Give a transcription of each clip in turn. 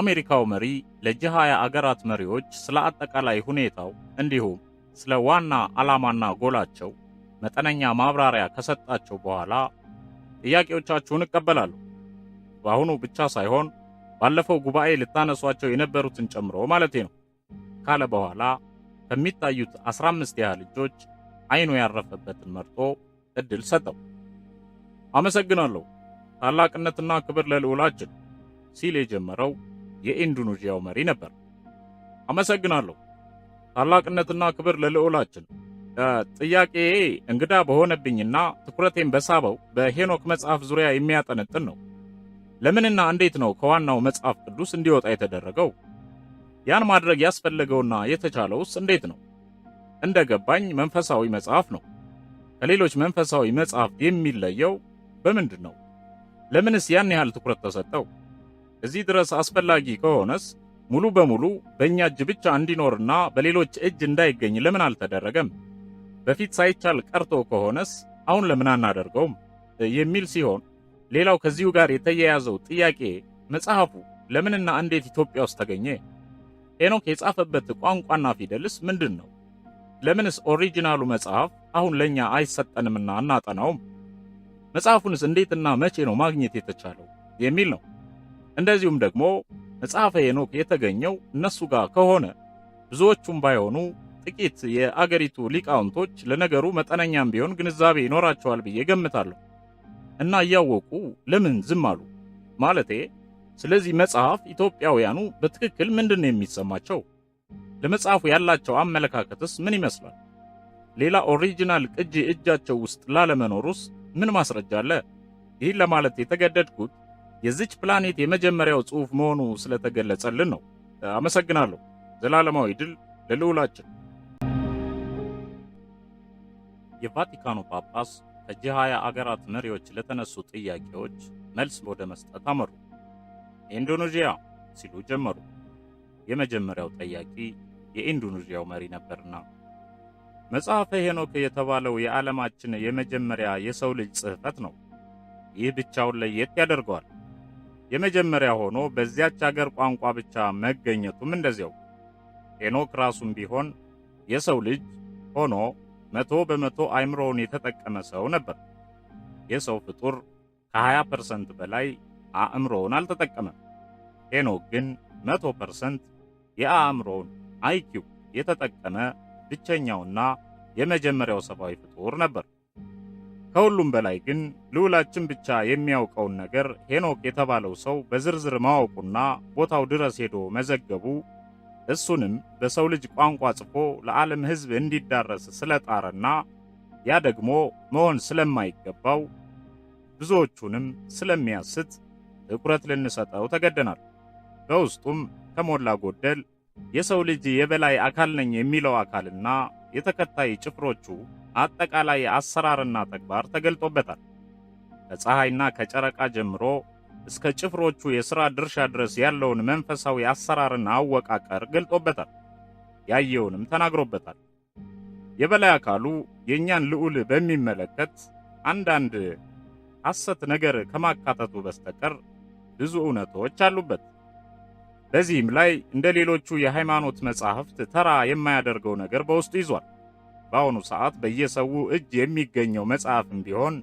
የአሜሪካው መሪ ለ20 አገራት መሪዎች ስለ አጠቃላይ ሁኔታው እንዲሁም ስለ ዋና ዓላማና ጎላቸው መጠነኛ ማብራሪያ ከሰጣቸው በኋላ ጥያቄዎቻችሁን እቀበላለሁ፣ በአሁኑ ብቻ ሳይሆን ባለፈው ጉባኤ ልታነሷቸው የነበሩትን ጨምሮ ማለቴ ነው ካለ በኋላ ከሚታዩት 15 ያህል እጆች አይኑ ያረፈበትን መርጦ እድል ሰጠው። አመሰግናለሁ፣ ታላቅነትና ክብር ለልዑላችን ሲል የጀመረው የኢንዶኔዥያው መሪ ነበር። አመሰግናለሁ፣ ታላቅነትና ክብር ለልዑላችን። ጥያቄዬ እንግዳ በሆነብኝና ትኩረቴን በሳበው በሄኖክ መጽሐፍ ዙሪያ የሚያጠነጥን ነው። ለምንና እንዴት ነው ከዋናው መጽሐፍ ቅዱስ እንዲወጣ የተደረገው? ያን ማድረግ ያስፈለገውና የተቻለውስ እንዴት ነው? እንደገባኝ መንፈሳዊ መጽሐፍ ነው። ከሌሎች መንፈሳዊ መጽሐፍት የሚለየው በምንድን ነው? ለምንስ ያን ያህል ትኩረት ተሰጠው? እዚህ ድረስ አስፈላጊ ከሆነስ ሙሉ በሙሉ በእኛ እጅ ብቻ እንዲኖርና በሌሎች እጅ እንዳይገኝ ለምን አልተደረገም? በፊት ሳይቻል ቀርቶ ከሆነስ አሁን ለምን አናደርገውም? የሚል ሲሆን ሌላው ከዚሁ ጋር የተያያዘው ጥያቄ መጽሐፉ ለምንና እንዴት ኢትዮጵያ ውስጥ ተገኘ? ሄኖክ የጻፈበት ቋንቋና ፊደልስ ምንድን ነው? ለምንስ ኦሪጂናሉ መጽሐፍ አሁን ለኛ አይሰጠንምና አናጠናውም? መጽሐፉንስ እንዴትና መቼ ነው ማግኘት የተቻለው? የሚል ነው። እንደዚሁም ደግሞ መጽሐፈ ሄኖክ የተገኘው እነሱ ጋር ከሆነ ብዙዎቹም ባይሆኑ ጥቂት የአገሪቱ ሊቃውንቶች ለነገሩ መጠነኛም ቢሆን ግንዛቤ ይኖራቸዋል ብዬ ገምታለሁ። እና እያወቁ ለምን ዝም አሉ? ማለቴ ስለዚህ መጽሐፍ ኢትዮጵያውያኑ በትክክል ምንድን ነው የሚሰማቸው? ለመጽሐፉ ያላቸው አመለካከትስ ምን ይመስላል? ሌላ ኦሪጂናል ቅጂ እጃቸው ውስጥ ላለመኖሩስ ምን ማስረጃ አለ? ይህን ለማለት የተገደድኩት የዚች ፕላኔት የመጀመሪያው ጽሑፍ መሆኑ ስለተገለጸልን ነው። አመሰግናለሁ። ዘላለማዊ ድል ለልዑላችን። የቫቲካኑ ጳጳስ ከ20 አገራት መሪዎች ለተነሱ ጥያቄዎች መልስ ወደ መስጠት አመሩ። ኢንዶኔዥያ ሲሉ ጀመሩ። የመጀመሪያው ጠያቂ የኢንዶኔዥያው መሪ ነበርና መጽሐፈ ሄኖክ የተባለው የዓለማችን የመጀመሪያ የሰው ልጅ ጽሕፈት ነው። ይህ ብቻውን ለየት ያደርገዋል። የመጀመሪያ ሆኖ በዚያች አገር ቋንቋ ብቻ መገኘቱም እንደዚያው። ሄኖክ ራሱም ቢሆን የሰው ልጅ ሆኖ 100% አእምሮውን የተጠቀመ ሰው ነበር። የሰው ፍጡር ከ20% በላይ አእምሮውን አልተጠቀመም። ሄኖክ ግን 100% የአእምሮውን አይኪው የተጠቀመ ብቸኛውና የመጀመሪያው ሰብአዊ ፍጡር ነበር። ከሁሉም በላይ ግን ልዑላችን ብቻ የሚያውቀውን ነገር ሄኖክ የተባለው ሰው በዝርዝር ማወቁና ቦታው ድረስ ሄዶ መዘገቡ እሱንም በሰው ልጅ ቋንቋ ጽፎ ለዓለም ሕዝብ እንዲዳረስ ስለጣረና ያ ደግሞ መሆን ስለማይገባው ብዙዎቹንም ስለሚያስት ትኩረት ልንሰጠው ተገደናል። በውስጡም ከሞላ ጎደል የሰው ልጅ የበላይ አካል ነኝ የሚለው አካልና የተከታይ ጭፍሮቹ አጠቃላይ አሰራርና ተግባር ተገልጦበታል። ከፀሐይና ከጨረቃ ጀምሮ እስከ ጭፍሮቹ የሥራ ድርሻ ድረስ ያለውን መንፈሳዊ አሰራርና አወቃቀር ገልጦበታል። ያየውንም ተናግሮበታል። የበላይ አካሉ የእኛን ልዑል በሚመለከት አንዳንድ ሐሰት ነገር ከማካተቱ በስተቀር ብዙ እውነቶች አሉበት። በዚህም ላይ እንደ ሌሎቹ የሃይማኖት መጻሕፍት ተራ የማያደርገው ነገር በውስጡ ይዟል። በአሁኑ ሰዓት በየሰው እጅ የሚገኘው መጽሐፍም ቢሆን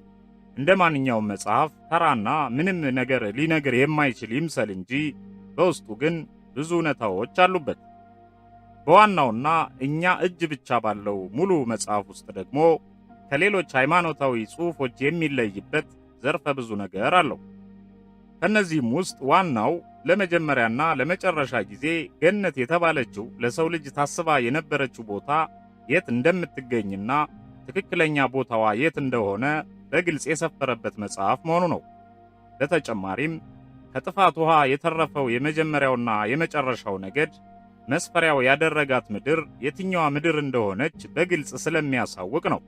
እንደ ማንኛውም መጽሐፍ ተራና ምንም ነገር ሊነግር የማይችል ይምሰል እንጂ በውስጡ ግን ብዙ እውነታዎች አሉበት። በዋናውና እኛ እጅ ብቻ ባለው ሙሉ መጽሐፍ ውስጥ ደግሞ ከሌሎች ሃይማኖታዊ ጽሑፎች የሚለይበት ዘርፈ ብዙ ነገር አለው። ከነዚህም ውስጥ ዋናው ለመጀመሪያና ለመጨረሻ ጊዜ ገነት የተባለችው ለሰው ልጅ ታስባ የነበረችው ቦታ የት እንደምትገኝና ትክክለኛ ቦታዋ የት እንደሆነ በግልጽ የሰፈረበት መጽሐፍ መሆኑ ነው። በተጨማሪም ከጥፋት ውሃ የተረፈው የመጀመሪያውና የመጨረሻው ነገድ መስፈሪያው ያደረጋት ምድር የትኛዋ ምድር እንደሆነች በግልጽ ስለሚያሳውቅ ነው።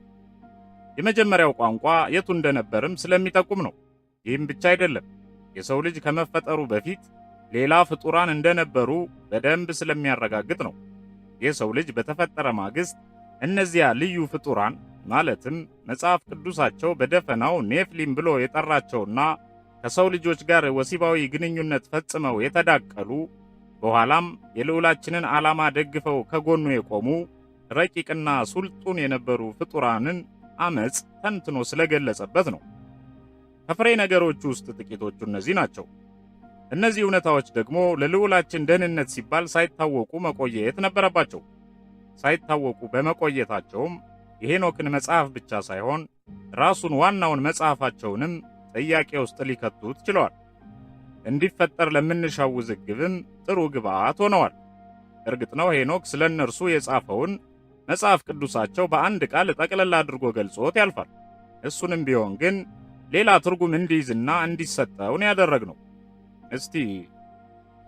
የመጀመሪያው ቋንቋ የቱ እንደነበርም ስለሚጠቁም ነው። ይህም ብቻ አይደለም፣ የሰው ልጅ ከመፈጠሩ በፊት ሌላ ፍጡራን እንደነበሩ በደንብ ስለሚያረጋግጥ ነው። የሰው ልጅ በተፈጠረ ማግስት እነዚያ ልዩ ፍጡራን ማለትም መጽሐፍ ቅዱሳቸው በደፈናው ኔፍሊም ብሎ የጠራቸውና ከሰው ልጆች ጋር ወሲባዊ ግንኙነት ፈጽመው የተዳቀሉ በኋላም የልዑላችንን ዓላማ ደግፈው ከጎኑ የቆሙ ረቂቅና ሱልጡን የነበሩ ፍጡራንን አመፅ ተንትኖ ስለገለጸበት ነው። ከፍሬ ነገሮች ውስጥ ጥቂቶቹ እነዚህ ናቸው። እነዚህ እውነታዎች ደግሞ ለልዑላችን ደህንነት ሲባል ሳይታወቁ መቆየት ነበረባቸው። ሳይታወቁ በመቆየታቸውም የሄኖክን መጽሐፍ ብቻ ሳይሆን ራሱን ዋናውን መጽሐፋቸውንም ጥያቄ ውስጥ ሊከቱት ችለዋል። እንዲፈጠር ለምንሻው ውዝግብም ጥሩ ግብዓት ሆነዋል። እርግጥ ነው ሄኖክ ስለ እነርሱ የጻፈውን መጽሐፍ ቅዱሳቸው በአንድ ቃል ጠቅለል አድርጎ ገልጾት ያልፋል። እሱንም ቢሆን ግን ሌላ ትርጉም እንዲይዝና እንዲሰጠውን ያደረግነው። እስቲ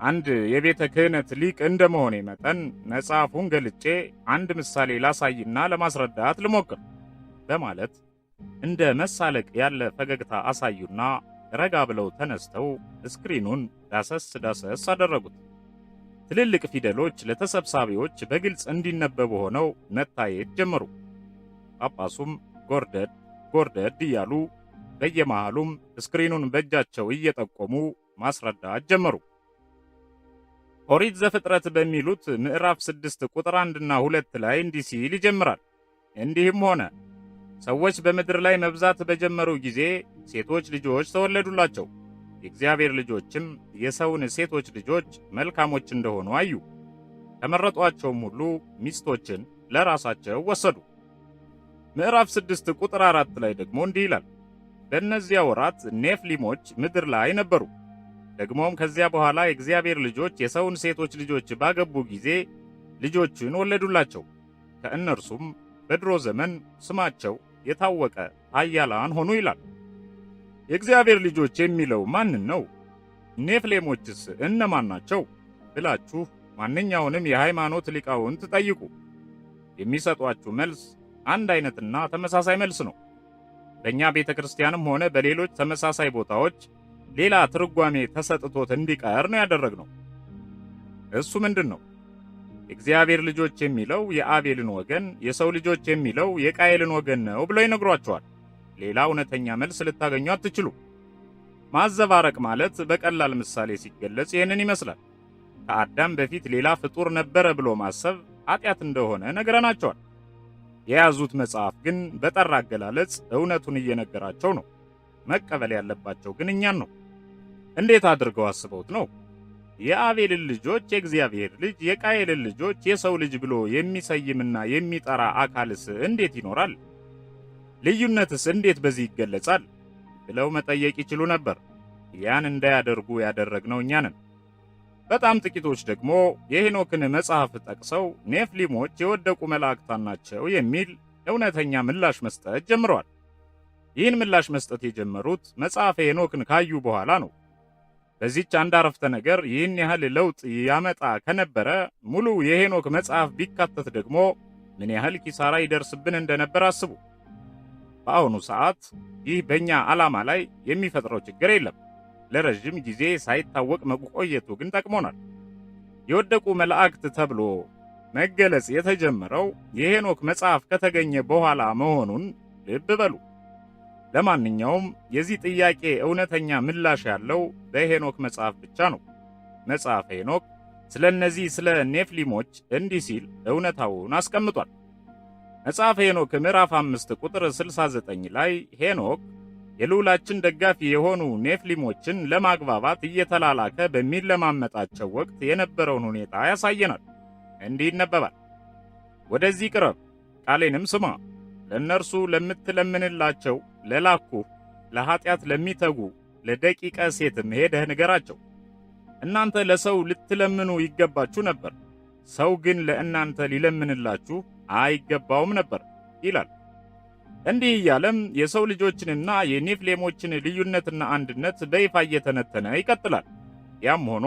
አንድ የቤተ ክህነት ሊቅ እንደመሆኔ መጠን መጽሐፉን ገልጬ አንድ ምሳሌ ላሳይና ለማስረዳት ልሞክር በማለት እንደ መሳለቅ ያለ ፈገግታ አሳዩና ረጋ ብለው ተነስተው ስክሪኑን ዳሰስ ዳሰስ አደረጉት። ትልልቅ ፊደሎች ለተሰብሳቢዎች በግልጽ እንዲነበቡ ሆነው መታየት ጀመሩ። ጳጳሱም ጎርደድ ጎርደድ እያሉ በየመሃሉም ስክሪኑን በእጃቸው እየጠቆሙ ማስረዳት ጀመሩ። ኦሪት ዘፍጥረት በሚሉት ምዕራፍ 6 ቁጥር 1ና 2 ላይ እንዲህ ሲል ይጀምራል። እንዲህም ሆነ ሰዎች በምድር ላይ መብዛት በጀመሩ ጊዜ ሴቶች ልጆች ተወለዱላቸው። የእግዚአብሔር ልጆችም የሰውን ሴቶች ልጆች መልካሞች እንደሆኑ አዩ። ከመረጧቸውም ሁሉ ሚስቶችን ለራሳቸው ወሰዱ። ምዕራፍ 6 ቁጥር 4 ላይ ደግሞ እንዲህ ይላል። በእነዚያ ወራት ኔፍሊሞች ምድር ላይ ነበሩ። ደግሞም ከዚያ በኋላ የእግዚአብሔር ልጆች የሰውን ሴቶች ልጆች ባገቡ ጊዜ ልጆችን ወለዱላቸው። ከእነርሱም በድሮ ዘመን ስማቸው የታወቀ ኃያላን ሆኑ ይላል። የእግዚአብሔር ልጆች የሚለው ማንን ነው? ኔፍሌሞችስ እነማን ናቸው ብላችሁ ማንኛውንም የሃይማኖት ሊቃውንት ጠይቁ። የሚሰጧችሁ መልስ አንድ አይነትና ተመሳሳይ መልስ ነው። በእኛ ቤተ ክርስቲያንም ሆነ በሌሎች ተመሳሳይ ቦታዎች ሌላ ትርጓሜ ተሰጥቶት እንዲቀር ነው ያደረግነው። እሱ ምንድን ነው? የእግዚአብሔር ልጆች የሚለው የአቤልን ወገን፣ የሰው ልጆች የሚለው የቃየልን ወገን ነው ብለው ይነግሯቸዋል። ሌላ እውነተኛ መልስ ልታገኙ አትችሉ። ማዘባረቅ ማለት በቀላል ምሳሌ ሲገለጽ ይህንን ይመስላል። ከአዳም በፊት ሌላ ፍጡር ነበረ ብሎ ማሰብ ኃጢአት እንደሆነ ነግረናቸዋል። የያዙት መጽሐፍ ግን በጠራ አገላለጽ እውነቱን እየነገራቸው ነው። መቀበል ያለባቸው ግን እኛን ነው። እንዴት አድርገው አስበውት ነው? የአቤልን ልጆች የእግዚአብሔር ልጅ፣ የቃየልን ልጆች የሰው ልጅ ብሎ የሚሰይምና የሚጠራ አካልስ እንዴት ይኖራል? ልዩነትስ እንዴት በዚህ ይገለጻል? ብለው መጠየቅ ይችሉ ነበር። ያን እንዳያደርጉ ያደረግነው እኛ ነን። በጣም ጥቂቶች ደግሞ የሄኖክን መጽሐፍ ጠቅሰው ኔፍሊሞች የወደቁ መላእክታን ናቸው የሚል እውነተኛ ምላሽ መስጠት ጀምረዋል። ይህን ምላሽ መስጠት የጀመሩት መጽሐፈ ሄኖክን ካዩ በኋላ ነው። በዚህች አንድ አረፍተ ነገር ይህን ያህል ለውጥ ያመጣ ከነበረ ሙሉ የሄኖክ መጽሐፍ ቢካተት ደግሞ ምን ያህል ኪሳራ ይደርስብን እንደነበር አስቡ። በአሁኑ ሰዓት ይህ በእኛ ዓላማ ላይ የሚፈጥረው ችግር የለም። ለረጅም ጊዜ ሳይታወቅ መቆየቱ ግን ጠቅሞናል። የወደቁ መላእክት ተብሎ መገለጽ የተጀመረው የሄኖክ መጽሐፍ ከተገኘ በኋላ መሆኑን ልብ በሉ። ለማንኛውም የዚህ ጥያቄ እውነተኛ ምላሽ ያለው በሄኖክ መጽሐፍ ብቻ ነው። መጽሐፈ ሄኖክ ስለ እነዚህ ስለ ኔፍሊሞች እንዲህ ሲል እውነታውን አስቀምጧል። መጽሐፈ ሄኖክ ምዕራፍ 5 ቁጥር 69 ላይ ሄኖክ የልዑላችን ደጋፊ የሆኑ ኔፍሊሞችን ለማግባባት እየተላላከ በሚለማመጣቸው ወቅት የነበረውን ሁኔታ ያሳየናል። እንዲህ ይነበባል። ወደዚህ ቅረብ፣ ቃሌንም ስማ፣ ለእነርሱ ለምትለምንላቸው ለላኩህ ለኃጢአት ለሚተጉ ለደቂቀ ሴትም ሄደህ ንገራቸው። እናንተ ለሰው ልትለምኑ ይገባችሁ ነበር፣ ሰው ግን ለእናንተ ሊለምንላችሁ አይገባውም ነበር ይላል። እንዲህ እያለም የሰው ልጆችንና የኔፍሌሞችን ልዩነትና አንድነት በይፋ እየተነተነ ይቀጥላል። ያም ሆኖ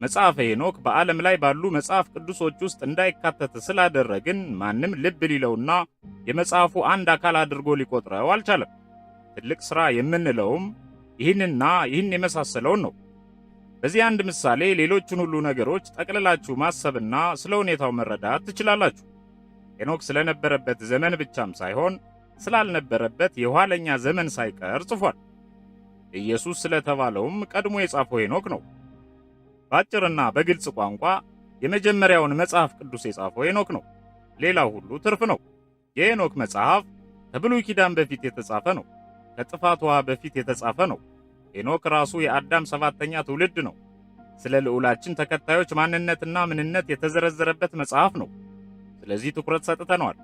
መጽሐፈ ሄኖክ በዓለም ላይ ባሉ መጽሐፍ ቅዱሶች ውስጥ እንዳይካተት ስላደረግን ማንም ልብ ሊለውና የመጽሐፉ አንድ አካል አድርጎ ሊቆጥረው አልቻለም። ትልቅ ሥራ የምንለውም ይህንና ይህን የመሳሰለውን ነው። በዚህ አንድ ምሳሌ ሌሎቹን ሁሉ ነገሮች ጠቅልላችሁ ማሰብና ስለ ሁኔታው መረዳት ትችላላችሁ። ሄኖክ ስለነበረበት ዘመን ብቻም ሳይሆን ስላልነበረበት የኋለኛ ዘመን ሳይቀር ጽፏል። ኢየሱስ ስለተባለውም ቀድሞ የጻፈው ሄኖክ ነው። በአጭርና በግልጽ ቋንቋ የመጀመሪያውን መጽሐፍ ቅዱስ የጻፈው ሄኖክ ነው። ሌላው ሁሉ ትርፍ ነው። የሄኖክ መጽሐፍ ከብሉይ ኪዳን በፊት የተጻፈ ነው። ከጥፋት ውሃ በፊት የተጻፈ ነው። ሄኖክ ራሱ የአዳም 7ኛ ትውልድ ነው። ስለ ልዑላችን ተከታዮች ማንነትና ምንነት የተዘረዘረበት መጽሐፍ ነው። ስለዚህ ትኩረት ሰጥተነዋል።